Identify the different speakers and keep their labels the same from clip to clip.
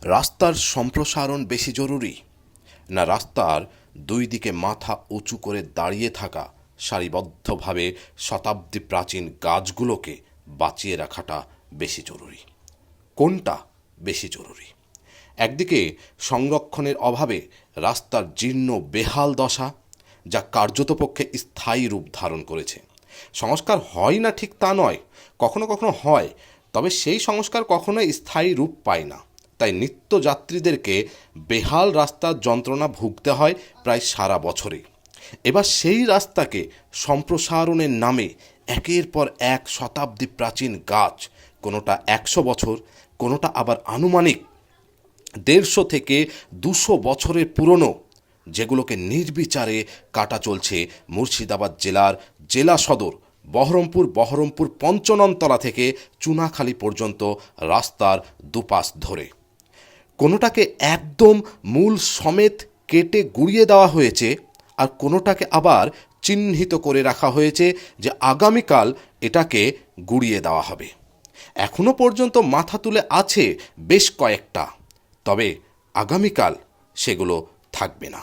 Speaker 1: রাস্তার সম্প্রসারণ বেশি জরুরি, না রাস্তার দুই দিকে মাথা উঁচু করে দাঁড়িয়ে থাকা সারিবদ্ধভাবে শতাব্দী প্রাচীন গাছগুলোকে বাঁচিয়ে রাখাটা বেশি জরুরি? কোনটা বেশি জরুরি? একদিকে সংরক্ষণের অভাবে রাস্তার জীর্ণ বেহাল দশা, যা কার্যতপক্ষে স্থায়ী রূপ ধারণ করেছে। সংস্কার হয় না ঠিক তা নয়, কখনো কখনো হয়, তবে সেই সংস্কার কখনোই স্থায়ী রূপ পায় না। তাই নিত্যযাত্রীদেরকে বেহাল রাস্তার যন্ত্রণা ভুগতে হয় প্রায় সারা বছরে। এবার সেই রাস্তাকে সম্প্রসারণের নামে একের পর এক শতাব্দী প্রাচীন গাছ, কোনোটা 100 বছর, কোনোটা আবার আনুমানিক 150 থেকে 200 বছরের পুরনো, যেগুলোকে নির্বিচারে কাটা চলছে মুর্শিদাবাদ জেলার জেলা সদর বহরমপুর পঞ্চননতলা থেকে চুনাখালী পর্যন্ত রাস্তার দুপাশ ধরে। কোনোটাকে একদম মূল সমেত কেটে গুঁড়িয়ে দেওয়া হয়েছে, আর কোনোটাকে আবার চিহ্নিত করে রাখা হয়েছে যে আগামীকাল এটাকে গুঁড়িয়ে দেওয়া হবে। এখনো পর্যন্ত মাথা তুলে আছে বেশ কয়েকটা, তবে আগামীকাল সেগুলো থাকবে না।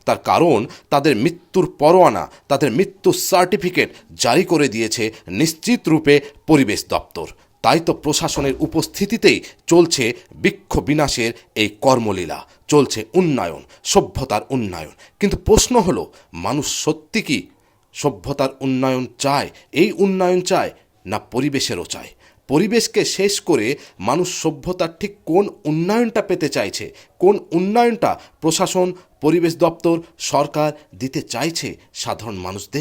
Speaker 1: তার কারণ তাদের মৃত্যুর পরোয়ানা, তাদের মৃত্যুর সার্টিফিকেট জারি করে দিয়েছে নিশ্চিত রূপে পরিবেশ দপ্তর। তাই তো প্রশাসনের উপস্থিতিতেই চলছে বৃক্ষ বিনাশের এই কর্মলীলা, চলছে উন্নয়ন, সভ্যতার উন্নয়ন। কিন্তু প্রশ্ন হলো, মানুষ সত্যি কি সভ্যতার উন্নয়ন চায়? এই উন্নয়ন চায় না পরিবেশেরও চায়? পরিবেশকে শেষ করে মানুষ সভ্যতার ঠিক কোন উন্নয়নটা পেতে চাইছে? কোন উন্নয়নটা প্রশাসন, পরিবেশ দপ্তর, সরকার দিতে চাইছে সাধারণ মানুষদের?